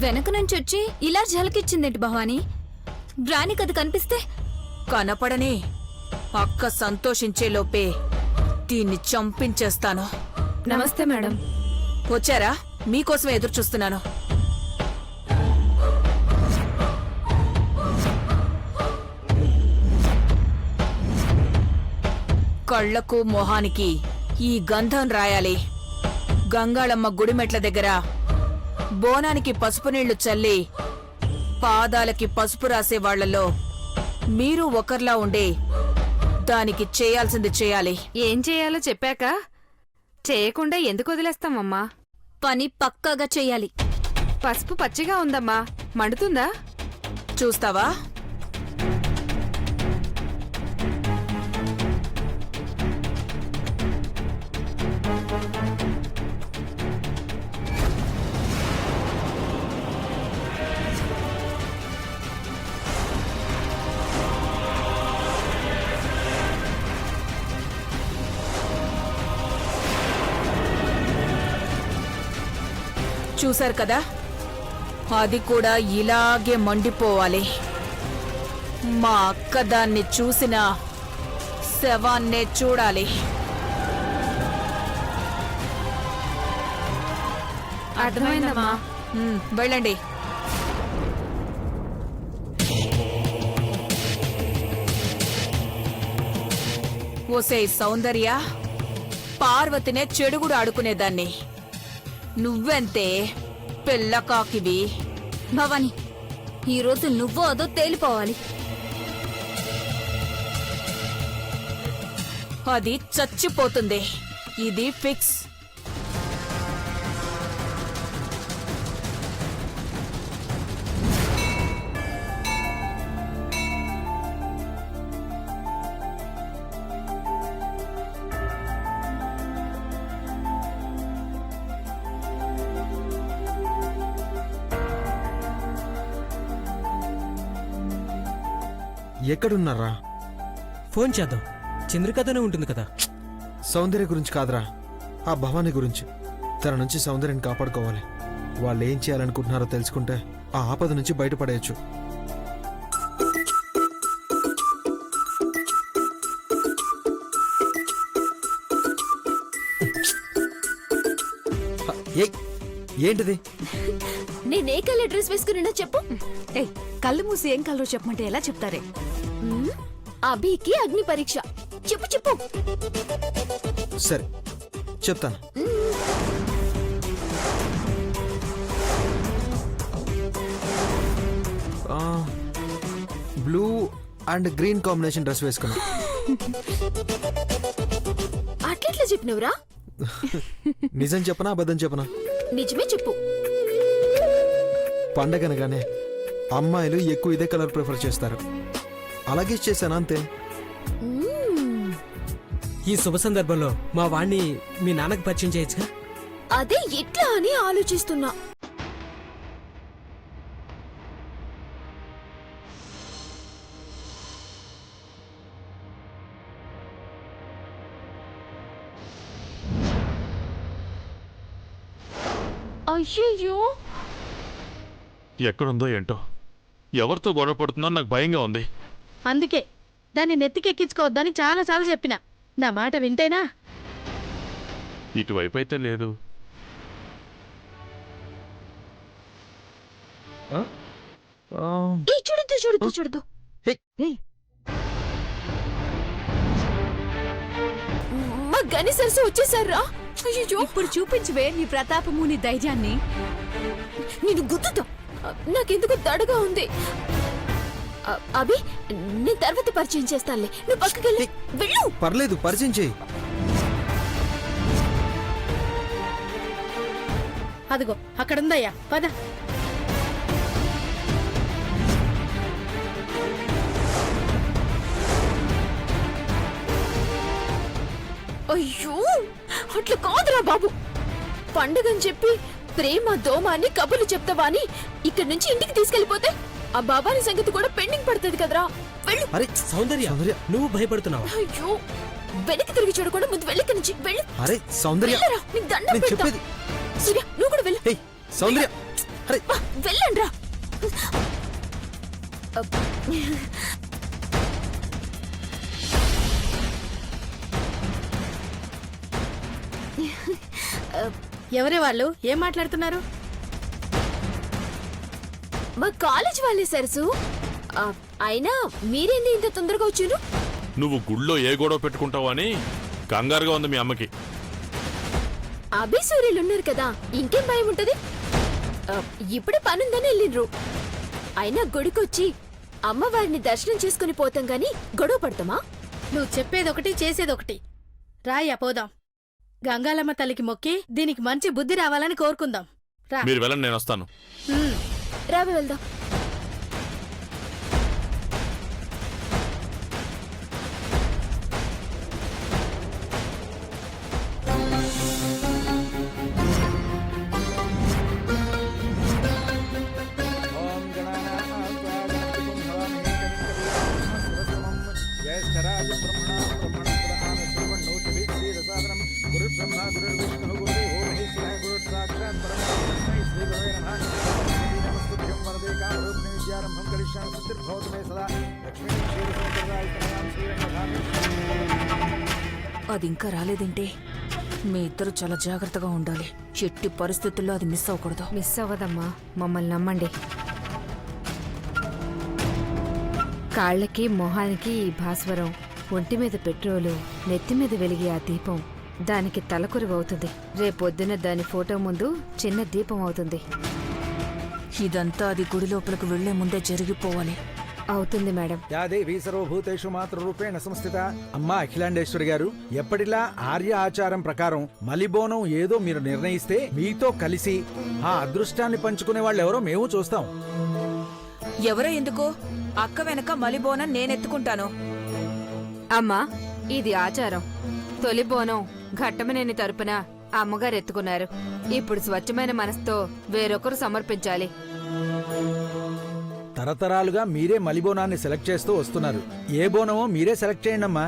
వెనక నుంచి వచ్చి ఇలా ఝలకిచ్చిందేంటి భవానీ? రాణికి అది కనిపిస్తే కనపడని అక్క సంతోషించే లోపే దీన్ని చంపించేస్తాను. నమస్తే మేడం. వచ్చారా? మీకోసమే ఎదురు చూస్తున్నాను. కళ్లకు మొహానికి ఈ గంధం రాయాలి. గంగాళమ్మ గుడిమెట్ల దగ్గర బోనానికి పసుపు నీళ్లు చల్లి పాదాలకి పసుపు రాసే వాళ్లలో మీరు ఒకర్లా ఉండే దానికి చేయాల్సింది చేయాలి. ఏం చేయాలో చెప్పాక చేయకుండా ఎందుకు వదిలేస్తామమ్మా? పని పక్కాగా చెయ్యాలి. పసుపు పచ్చిగా ఉందమ్మా, మండుతుందా? చూస్తావా? చూశారు కదా, అది కూడా ఇలాగే మండిపోవాలి. మా అక్క దాన్ని చూసిన శవాన్నే చూడాలి. అర్థమైందమ్మా. వెళ్ళండి. ఓసే సౌందర్య, పార్వతినే చెడుగుడు ఆడుకునేదాన్ని. నువ్వెంతే పిల్లకాకివి. భవానీ, ఈరోజు నువ్వో అదో తేలిపోవాలి. అది చచ్చిపోతుంది. ఇది ఫిక్స్. ఎక్కడున్నారా? ఫోన్ చేద్దాం. చంద్రికతనే ఉంటుంది కదా. సౌందర్య గురించి కాదురా, ఆ భవానీ గురించి. తన నుంచి సౌందర్యాన్ని కాపాడుకోవాలి. వాళ్ళు ఏం చేయాలనుకుంటున్నారో తెలుసుకుంటే ఆ ఆపద నుంచి బయటపడేయచ్చు. ఏంటిది? నేనే కలర్ డ్రెస్ వేసుకున్నా చెప్పు. కళ్ళు మూసి ఏం కలర్ చెప్పమంటే ఎలా చెప్తారే? అభికి అగ్ని పరీక్ష. చెప్పు చెప్పు. సరే చెప్తాను. Blue and green combination dress వేసుకున్నా. అట్లెట్లా చెప్పినవురా? నిజం చెప్పనా అబద్ధం చెప్పనా? నిజమే చెప్పు. పండగనగానే అమ్మాయిలు ఎక్కువ ఇదే కలర్ ప్రిఫర్ చేస్తారు. అలాగే చేశాను అంతే. ఈ శుభ సందర్భంలో మా వాణ్ణి మీ నాన్నకు పరిచయం చేయొచ్చుగా? అదే ఎట్లా అని ఆలోచిస్తున్నా. అయ్యో, ఎక్కడుందో ఏంటో, ఎవరితో గొడవ పడుతుందో నాకు భయంగా ఉంది. అందుకే దాన్ని నెత్తికెక్కించుకోవద్దని చాలాసార్లు చెప్పినా. నా మాట వింటేనా? ఇటువైపు అయితే లేదు. చూడద్దు చూడద్దు చూడద్దు. మా గని సరస్సు వచ్చేసారా? ఇప్పుడు చూపించువే నీ ప్రతాపము, నీ ధైర్యాన్ని. నేను గుద్దుతా. నాకెందుకు దడగా ఉంది. అభి, నేను తర్వాత పరిచయం చేస్తానులే. నువ్వు పక్కకెళ్ళి వెళ్ళు. పర్లేదు, పరిచయం చేయి. అదిగో అక్కడుందయ్యా, పద. అయ్యో, అట్లా కాదురా బాబు. పండుగని చెప్పి ప్రేమ దోమాన్ని కబుర్లు చెప్తావా అని ఇక్కడి నుంచి ఇంటికి తీసుకెళ్లిపోతే ఆ బాబాని సంగతి కూడా పెండింగ్ పడుతుంది కదరా. వెళ్ళు. అరే సౌందర్య, నువ్వు భయపడుతున్నావా? అయ్యో, వెనక్కి తిరిగి చూడకుండా ముందు వెళ్ళి నుంచి వెళ్ళు. అరే సౌందర్య, నీకు దండం నేను పెడతా. చెప్పేది. సూర్య, నువ్వు కూడా వెళ్ళు. సౌందర్య, అరే వెళ్ళండి రా. ఎవరే వాళ్ళు ఏం మాట్లాడుతున్నారు? మా కాలేజ్ వాళ్ళే సరసు. అయినా మీరేంది ఇంత తొందరగా వచ్చిండ్రు? నువ్వు గుళ్ళో ఏ గొడవ పెట్టుకుంటావు అని కంగారుగా ఉంది మీ అమ్మకి. అభిసూర్యులు ఉన్నారు కదా, ఇంకేం భయం ఉంటది? ఇప్పుడే పనుందని వెళ్ళిండ్రు. అయినా గుడికొచ్చి అమ్మవారిని దర్శనం చేసుకుని పోతాం గాని గొడవ పడతామా? నువ్వు చెప్పేదొకటి చేసేదొకటి. రాయ్యా పోదాం. గంగాలమ్మ తల్లికి మొక్కి దీనికి మంచి బుద్ధి రావాలని కోరుకుందాం. రా. మీరు వెళ్ళండి, నేను వస్తాను. ఉమ్. రావి వెళ్దాం. అది ఇంకా రాలేదేంటి? మీ ఇద్దరు చాలా జాగ్రత్తగా ఉండాలి. ఎట్టి పరిస్థితుల్లో అది మిస్ అవ్వకూడదు. మిస్ అవ్వదమ్మా, మమ్మల్ని నమ్మండి. కాళ్ళకి మొహానికి ఈ భాస్వరం, ఒంటి మీద పెట్రోలు, నెత్తి మీద వెలిగే ఆ దీపం దానికి తలకొరువవుతుంది. రేపొద్దున దాని ఫోటో ముందు చిన్న దీపం అవుతుంది. ఇదంతా అది గుడి లోపలికి వెళ్లే ముందే జరిగిపోవాలి. అవుతుంది మేడం. యాదేవి సర్వభూతేషు మాతృరూపేణ సంస్థిత. అమ్మా అఖిలాండేశ్వరి గారు, ఎప్పటిలా ఆర్య ఆచారం ప్రకారం మలిబోనం ఏదో మీరు నిర్ణయిస్తే మీతో కలిసి ఆ అదృష్టాన్ని పంచుకునే వాళ్ళు ఎవరో మేము చూస్తాం. ఎవరో ఎందుకు? అక్క వెనక మలిబోనం నేనెత్తుకుంటాను. అమ్మా, ఇది ఆచారం. తొలి బోనం ఘట్టమనేని తరపున అమ్మగారు ఎత్తుకున్నారు. ఇప్పుడు స్వచ్ఛమైన మనసుతో వేరొకరు సమర్పించాలి. తరతరాలుగా మీరే మలిబోనాన్ని సెలెక్ట్ చేస్తూ వస్తున్నారు. ఏ బోనమో మీరే సెలెక్ట్ చేయండి అమ్మా.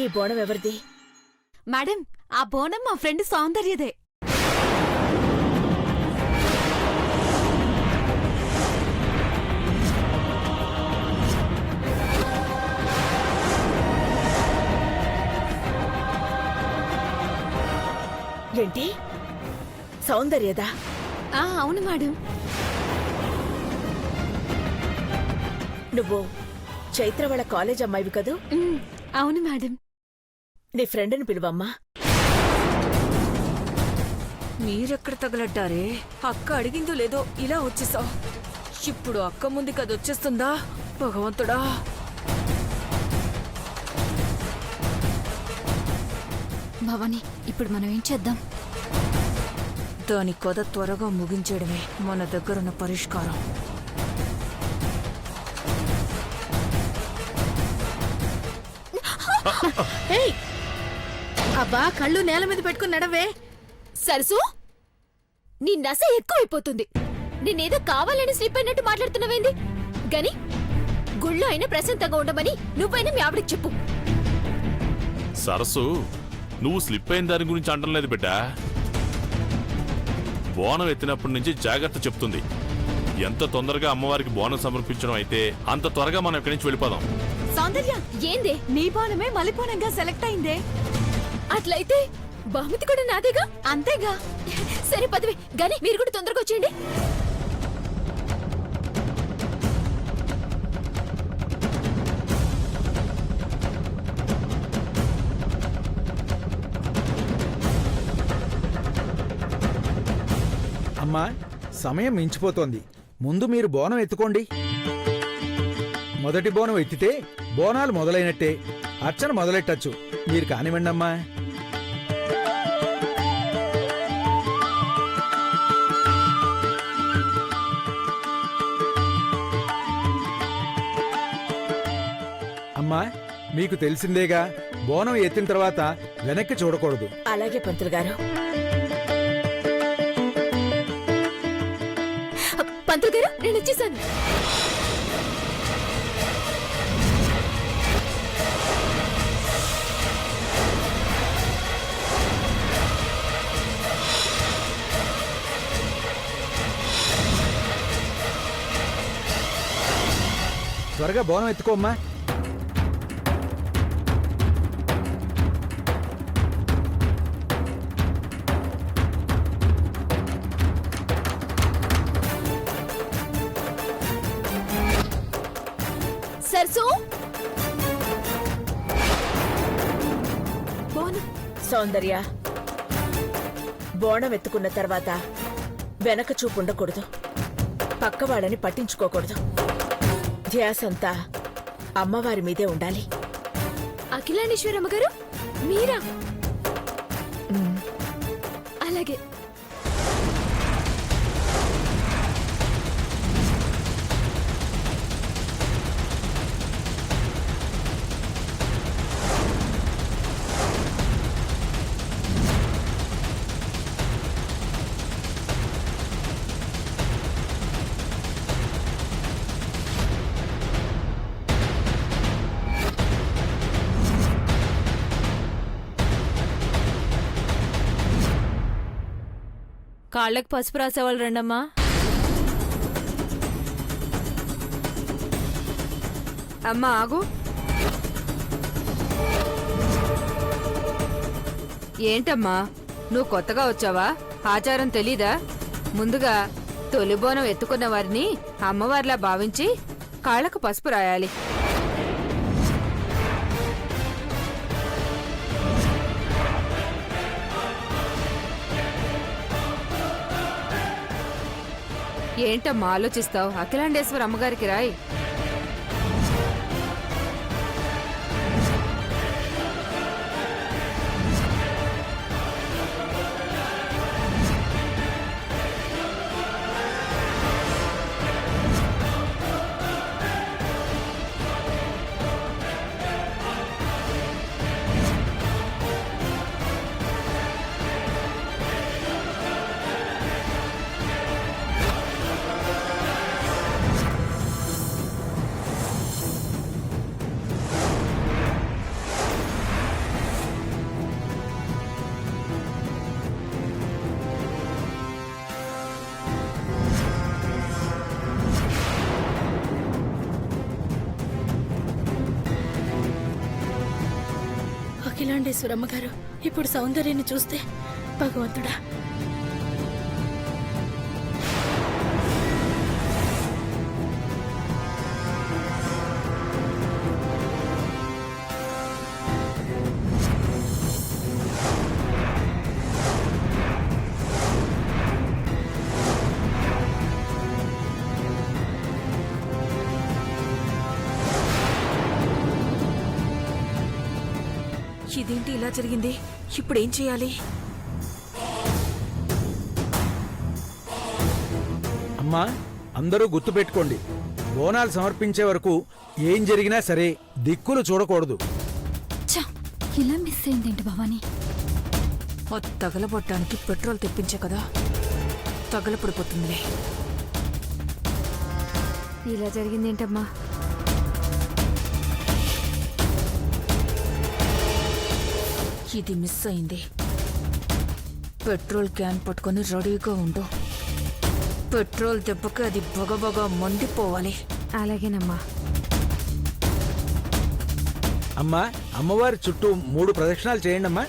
ఈ బోనం ఎవరిది? మేడం, ఆ బోనం మా ఫ్రెండ్ సౌందర్యదే. ఏంటి? సౌందర్యదా? అవును మేడం. నువ్వు చైత్ర వాళ్ళ కాలేజ్ అమ్మాయివి కదూ? అవును మేడం. నీ ఫ్రెండ్ని పిలువమ్మా. మీరెక్కడ తగలడ్డారే? అక్క అడిగిందో లేదో ఇలా వచ్చేసావు. ఇప్పుడు అక్క ముందుకి అది వచ్చేస్తుందా? భగవంతుడా! భవాని, ఇప్పుడు మనం ఏం చేద్దాం? దాని కథ త్వరగా ముగించేయడమే మన దగ్గరున్న పరిష్కారం. ఏయ్! అబ్బా, కళ్ళు నేల మీద పెట్టుకుని నడవే. సరసు, నీ నస ఎక్కువైపోతుంది. నేనేదో కావాలని స్లిప్ అయినట్టు మాట్లాడుతున్నావేంది? గని గుళ్ళో అయినా ప్రశాంతంగా ఉండమని నువ్వైనా మీ ఆవిడకి చెప్పు. సరస్సు, నువ్వు స్లిప్ అయిన దాని గురించి అంటం లేదు బిడ్డా. బోనం ఎత్తినప్పటి నుంచి జాగ్రత్త చెప్తుంది. ఎంత తొందరగా అమ్మవారికి బోనం సమర్పించడం అయితే అంత త్వరగా మనం ఇక్కడి నుంచి వెళ్ళిపోదాం. సౌందర్య, ఏందే? నీ బోనమే మలిపోనంగా సెలెక్ట్ అయిందే. అట్లయితే బహుమతి కూడా నాదేగా. అంతేగా? సరే పదవి, గాని మీరు కూడా తొందరగా వచ్చేయండి. అమ్మా, సమయం మించిపోతోంది. ముందు మీరు బోనం ఎత్తుకోండి. మొదటి బోనం ఎత్తితే బోనాలు మొదలైనట్టే. అర్చన మొదలెట్టచ్చు. మీరు కానివ్వండి అమ్మా. అమ్మా మీకు తెలిసిందేగా, బోనం ఎత్తిన తర్వాత వెనక్కి చూడకూడదు. అలాగే పంతులు గారు. పంతులు గారు నేను వచ్చేసాను. త్వరగా బోనం ఎత్తుకోమ్మా. సరసు బోనం. సౌందర్య, బోనం ఎత్తుకున్న తర్వాత వెనక చూపు ఉండకూడదు, పక్కవాళ్ళని పట్టించుకోకూడదు. ధ్యాసంతా అమ్మవారి మీదే ఉండాలి. అఖిలాండేశ్వరమ్మ గారు మీరా? అలాగే. కాళ్ళకి పసుపు రాసేవాళ్ళు రండమ్మా. అమ్మా ఆగు. ఏంటమ్మా నువ్వు కొత్తగా వచ్చావా? ఆచారం తెలీదా? ముందుగా తొలిబోనం ఎత్తుకున్న వారిని అమ్మవారిలా భావించి కాళ్ళకు పసుపు రాయాలి. ఏంటమ్మా ఆలోచిస్తావు? అఖిలాండేశ్వర అమ్మగారికి రాయి. అఖిలాండేశ్వరమ్మ గారు ఇప్పుడు సౌందర్యాన్ని చూస్తే భగవంతుడా. ఇదేంటి ఇలా జరిగింది? ఇప్పుడేం చేయాలి? అమ్మా అందరూ గుర్తుపెట్టుకోండి, బోనాలు సమర్పించే వరకు ఏం జరిగినా సరే దిక్కులు చూడకూడదు. ఇలా మిస్ అయిందేంటి భవానీ? తగలబొట్టడానికి పెట్రోల్ తెప్పించే కదా, తగలపడిపోతుందిలే. ఇలా జరిగిందేంటమ్మా? ఇది మిస్ అయింది. పెట్రోల్ క్యాన్ పట్టుకొని రెడీగా ఉండు. పెట్రోల్ దెబ్బకి అది బగబగా మండిపోవాలి. అలాగేనమ్మా. అమ్మా అమ్మవారి చుట్టూ 3 ప్రదక్షిణాలు చేయండి అమ్మా.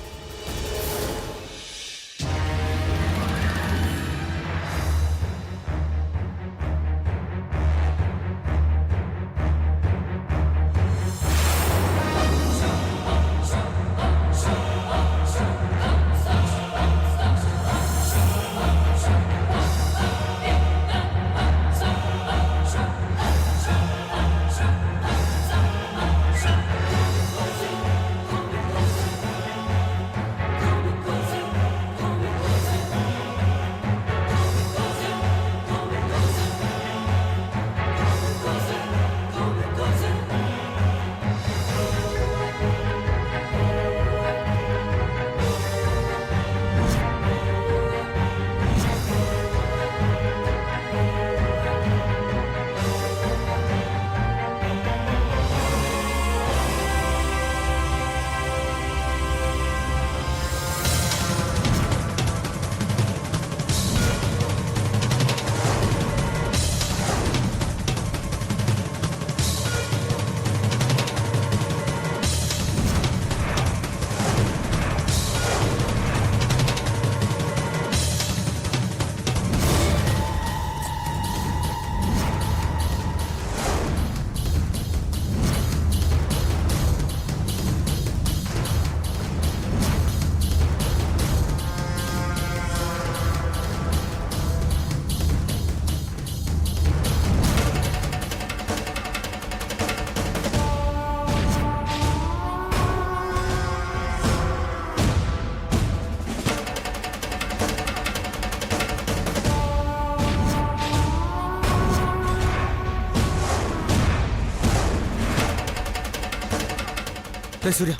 రే సూర్య,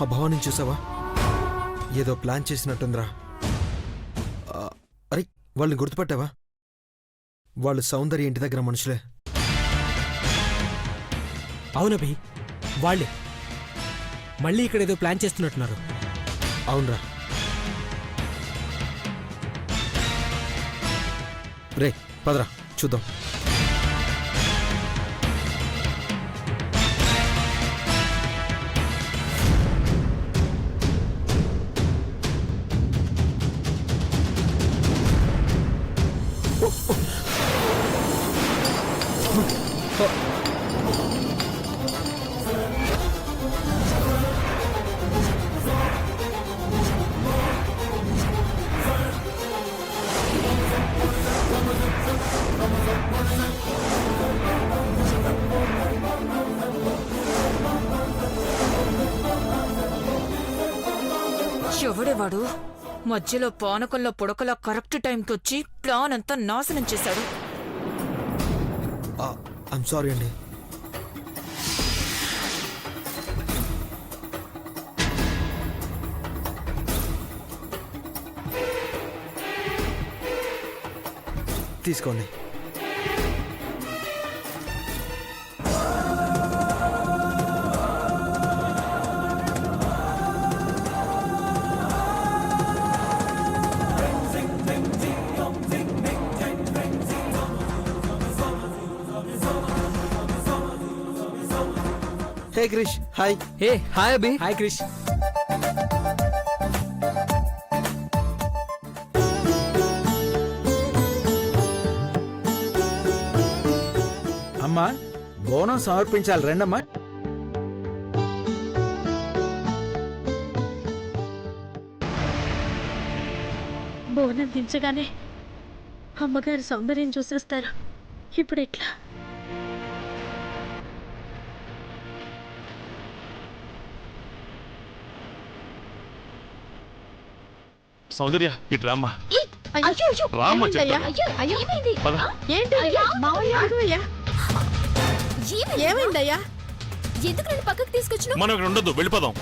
ఆ భవానీ చూసావా? ఏదో ప్లాన్ చేసినట్టుందిరా. అరే, వాళ్ళని గుర్తుపట్టావా? వాళ్ళు సౌందర్య ఇంటి దగ్గర మనుషులే. అవునభి, వాళ్ళే మళ్ళీ ఇక్కడ ఏదో ప్లాన్ చేస్తున్నట్టున్నారు. అవునరా. రే పదరా చూద్దాం. ఎవడేవాడు మధ్యలో పానకంలో పుడకలా కరెక్ట్ టైంకి వచ్చి ప్లాన్ అంతా నాశనం చేశాడు. ఐమ్ సారీ అండి. తీసుకోండి. హే క్రిష్, హాయ్. హే హాయ్ అభి. హాయ్ క్రిష్. అమ్మా, బోనం సమర్పించాలి, రండమ్మా. బోనం దించగానే అమ్మగారు సౌందర్యం చూసేస్తారు. ఇప్పుడు ఎట్లా? సౌందర్య ఇటు రామ్మా. రామ్మా చెప్తా. పద. ఏమైందయ్యా? ఎందుకు నన్ను పక్కకు తీసుకొచ్చిన? మనం ఇక్కడ ఉండొద్దు, వెళ్ళిపోదాం.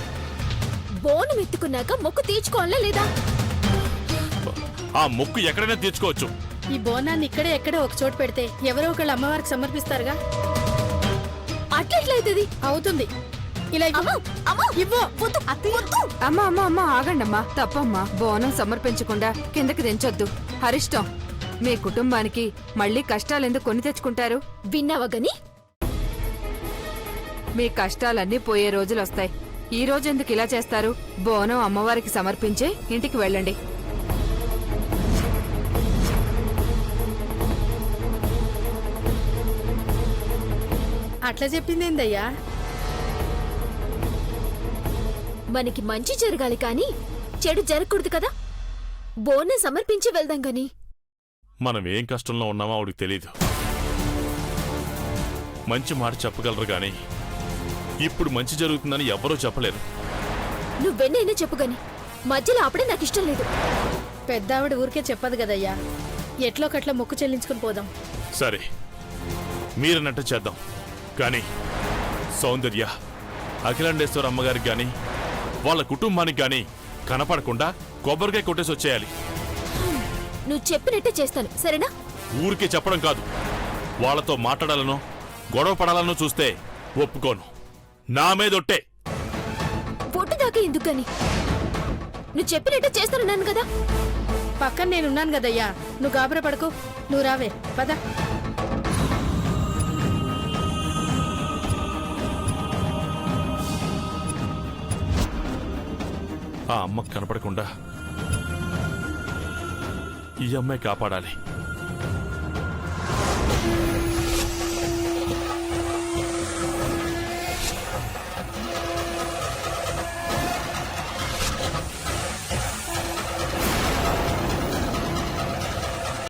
బోనం ఎత్తుకున్నాక మొక్కు తీర్చుకోవాలా లేదా? ఆ మొక్కు ఎక్కడైనా తీర్చుకోవచ్చు. ఈ బోనాన్ని ఇక్కడే ఎక్కడో ఒక చోటు పెడితే ఎవరో ఒకళ్ళు అమ్మవారికి సమర్పిస్తారుగా. అట్లెట్లయితది? అవుతుంది. ఇలా ఇవ్వు. ఇవ్వు. అమ్మా అమ్మా అమ్మా ఆగండమ్మా, తప్పమ్మా. బోనం సమర్పించకుండా కిందకి దించొద్దు, హరిష్టం. మీ కుటుంబానికి మళ్ళీ కష్టాలెందుకు కొని తెచ్చుకుంటారు? విన్నావా గని? మీ కష్టాలన్నీ పోయే రోజులొస్తాయి. ఈ రోజు ఎందుకు ఇలా చేస్తారు? బోనం అమ్మవారికి సమర్పించే ఇంటికి వెళ్ళండి. అట్లా చెప్పిందేందయ్యా? మనకి మంచి జరగాలి కానీ చెడు జరగకూడదు కదా. బోనం సమర్పించి వెళ్దాం గని. మనం ఏం కష్టంలో ఉన్నామో ఆవిడకి తెలీదు. మంచి మాట చెప్పగలరు గాని ఇప్పుడు మంచి జరుగుతుందని ఎవ్వరూ చెప్పలేరు. నువ్వెన్నైనా చెప్పు గని, మధ్యలో ఆపడే నాకు ఇష్టం లేదు. పెద్దావిడ ఊరికే చెప్పదు కదయ్యా. ఎట్లో కట్ల మొక్కు చెల్లించుకుని పోదాం. సరే, మీరన్నట్టు చేద్దాం. కానీ సౌందర్య అఖిలాండేశ్వర అమ్మగారికి గాని వాళ్ళ కుటుంబానికి గాని కనపడకుండా కొబ్బరికాయ కొట్టేసి వచ్చేయాలి. నువ్వు చెప్పినట్టే చేస్తాను, సరేనా? ఊరికే చెప్పడం కాదు, వాళ్ళతో మాట్లాడాలనో గొడవ పడాలనో చూస్తే ఒప్పుకోను. నా మీదొట్టే. పొట్టు దాకా ఎందుకని? నువ్వు చెప్పినట్టే చేస్తానన్నాను కదా. పక్కన నేనున్నాను కదయ్యా, నువ్వు గాబరా పడకు. నువ్వు రావే, పద. ఆ అమ్మకు కనపడకుండా ఈ అమ్మాయి కాపాడాలి.